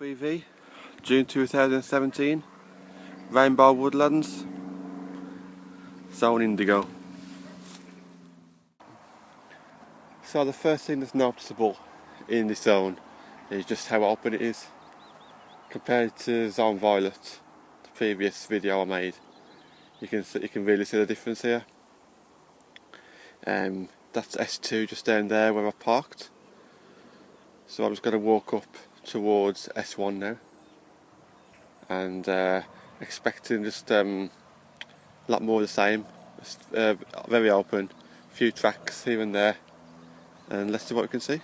LBV, June 2017, Rainbow Woodlands, Zone Indigo. So the first thing that's noticeable in this zone is just how open it is compared to Zone Violet, the previous video I made. You can really see the difference here. That's S2 just down there where I parked. So I'm just going to walk up towards S1 now, and expecting just a lot more of the same. Just, very open, few tracks here and there, and let's see what we can see.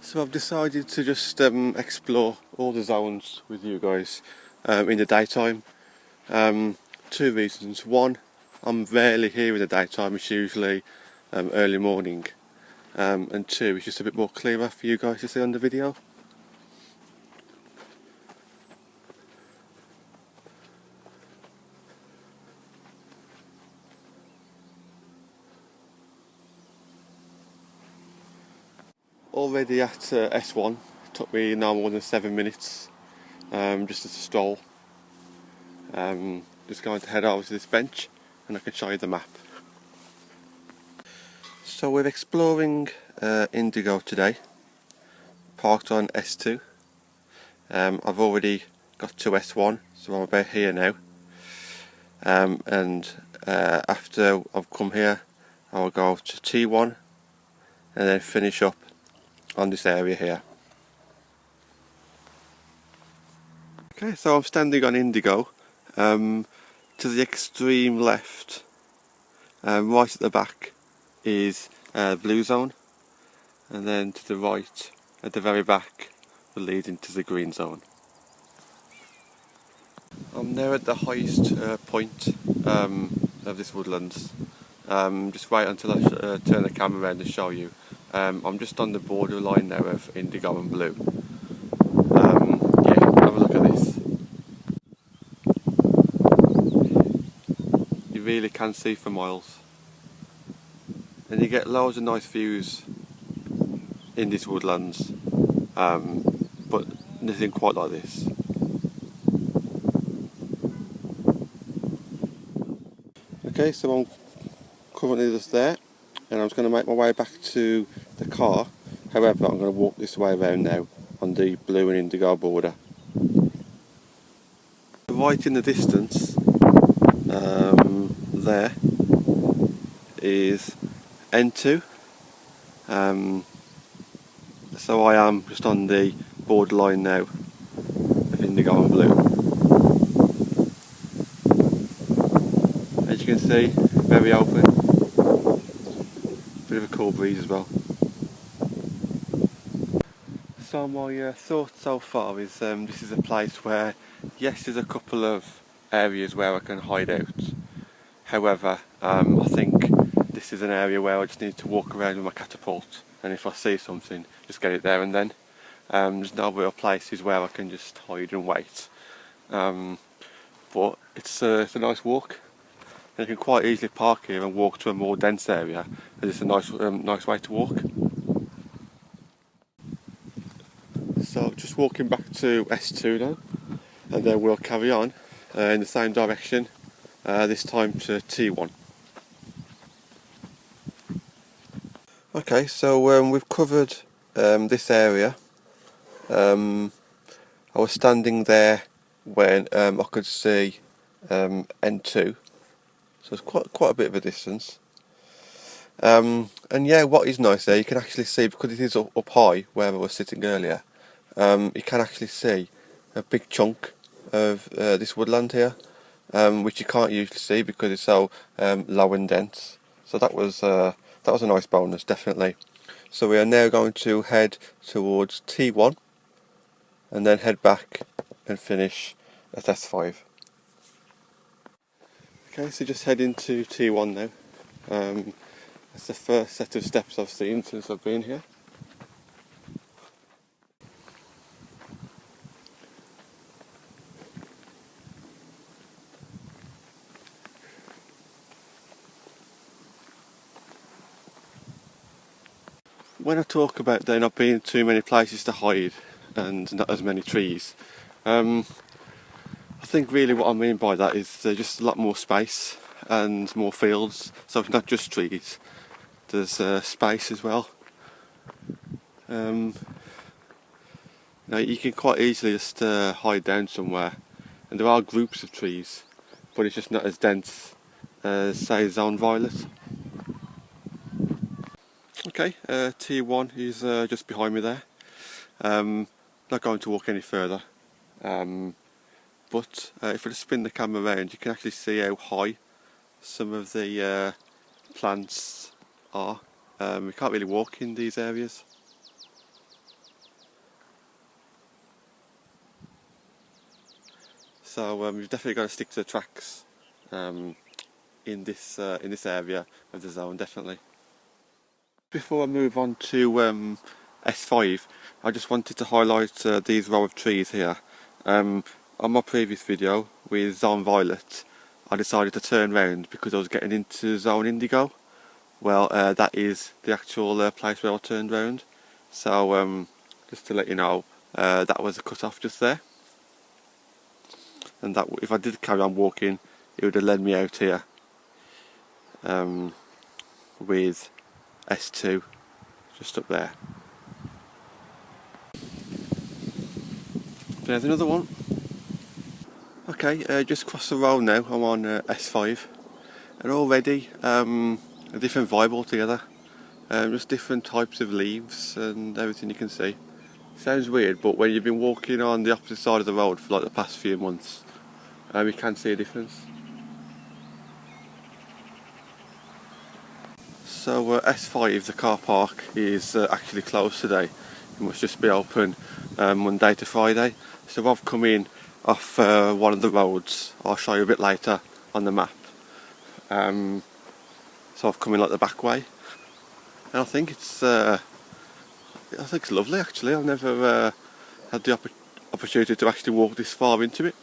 So I've decided to just explore all the zones with you guys in the daytime. Two reasons. One, I'm rarely here in the daytime, it's usually early morning. And two, it's just a bit more clearer for you guys to see on the video. Already at S1, it took me no more than 7 minutes just as a stroll. Just going to head over to this bench and I can show you the map. So we're exploring Indigo today, parked on S2. I've already got to S1, so I'm about here now. And after I've come here, I'll go to T1 and then finish up on this area here. Okay, so I'm standing on Indigo. To the extreme left, right at the back, is blue zone, and then to the right, at the very back, will lead into the green zone. I'm now at the highest point of this woodlands. Just wait until I turn the camera around to show you. I'm just on the borderline now of Indigo and blue. Yeah, have a look at this. You really can see for miles. And you get loads of nice views in this woodlands, but nothing quite like this. Okay, so I'm currently just there, and I'm just going to make my way back to the car. However, I'm going to walk this way around now on the blue and indigo border. Right in the distance, there is N2. So I am just on the borderline now of indigo and blue. As you can see, very open. Bit of a cool breeze as well. So my thoughts so far is this is a place where, yes, there's a couple of areas where I can hide out. However, I think this is an area where I just need to walk around with my catapult, and if I see something, just get it there and then. There's no real places where I can just hide and wait. But it's a nice walk. And you can quite easily park here and walk to a more dense area, as it's a nice way to walk. So just walking back to S2 now, and then we'll carry on in the same direction, this time to T1. Okay, so we've covered this area. I was standing there when I could see N2, so it's quite a bit of a distance. And yeah, what is nice there, you can actually see, because it is up high where I was sitting earlier, you can actually see a big chunk of this woodland here, which you can't usually see because it's so low and dense. So that was a nice bonus, definitely. So we are now going to head towards T1 and then head back and finish at S5. Okay, so just heading to T1 now. That's the first set of steps I've seen since I've been here. When I talk about there not being too many places to hide and not as many trees, I think really what I mean by that is there's just a lot more space and more fields, so it's not just trees, there's space as well. Now you can quite easily just hide down somewhere, and there are groups of trees, but it's just not as dense as say Zone Violet. Okay, T1 is just behind me there. Not going to walk any further, but if I just spin the camera around, you can actually see how high some of the plants are. We can't really walk in these areas. So we've definitely got to stick to the tracks in this area of the zone, definitely. Before I move on to S5, I just wanted to highlight these row of trees here. On my previous video with Zone Violet, I decided to turn round because I was getting into Zone Indigo. Well, that is the actual place where I turned round. So just to let you know, that was a cut off just there. And that, if I did carry on walking, it would have led me out here with S2 just up there. There's another one. Okay, just across the road now, I'm on S5, and already a different vibe altogether. Just different types of leaves and everything you can see. Sounds weird, but when you've been walking on the opposite side of the road for like the past few months, you can see a difference. So S5, the car park, is actually closed today. It must just be open Monday to Friday. So I've come in off one of the roads. I'll show you a bit later on the map. So I've come in like the back way, and I think it's lovely actually. I've never had the opportunity to actually walk this far into it.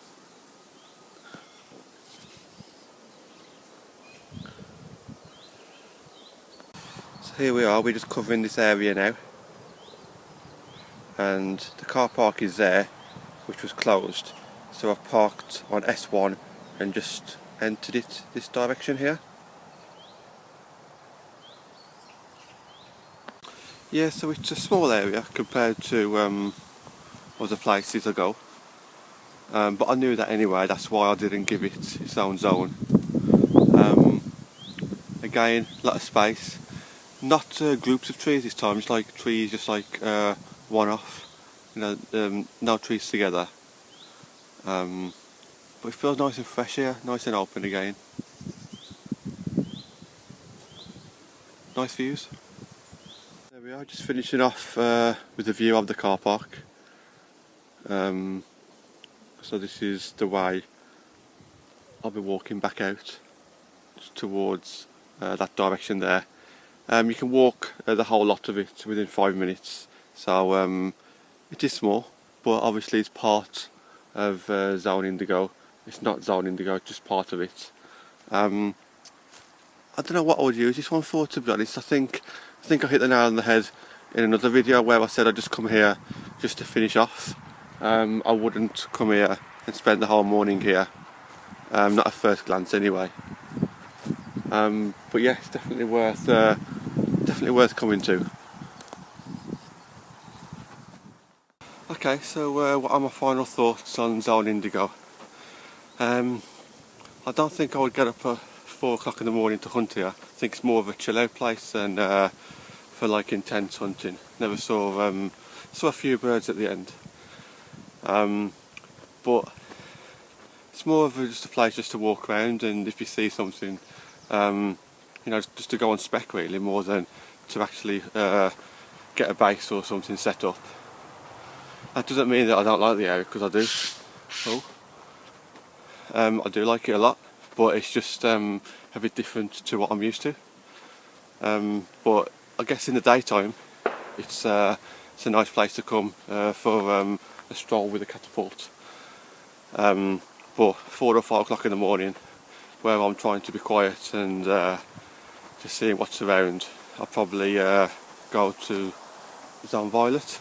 So here we are, we're just covering this area now, and the car park is there, which was closed. So I've parked on S1 and just entered it this direction here. Yeah, so it's a small area compared to other places I go, but I knew that anyway, that's why I didn't give it its own zone. Again, a lot of space, not groups of trees this time, it's like trees just like one off, no trees together, but it feels nice and fresh here, nice and open again. Nice views. There we are, just finishing off with a view of the car park. So this is the way I'll be walking back out towards that direction there. You can walk the whole lot of it within 5 minutes, so it is small, but obviously it's part of Zone Indigo. It's not Zone Indigo, it's just part of it. I don't know what I would use this one for, to be honest. I think I hit the nail on the head in another video where I said I'd just come here just to finish off. I wouldn't come here and spend the whole morning here, not at first glance anyway. But yeah, it's definitely worth coming to. Okay, so what are my final thoughts on Zone Indigo? I don't think I would get up at 4 o'clock in the morning to hunt here. I think it's more of a chill out place than for like intense hunting. Never saw a few birds at the end, but it's more of just a place just to walk around, and if you see something, just to go on spec really, more than to actually get a base or something set up. That doesn't mean that I don't like the area, because I do. I do like it a lot, but it's just a bit different to what I'm used to. But I guess in the daytime, it's a nice place to come for a stroll with a catapult. But 4 or 5 o'clock in the morning, where I'm trying to be quiet and just seeing what's around, I'll probably go to Zone Violet.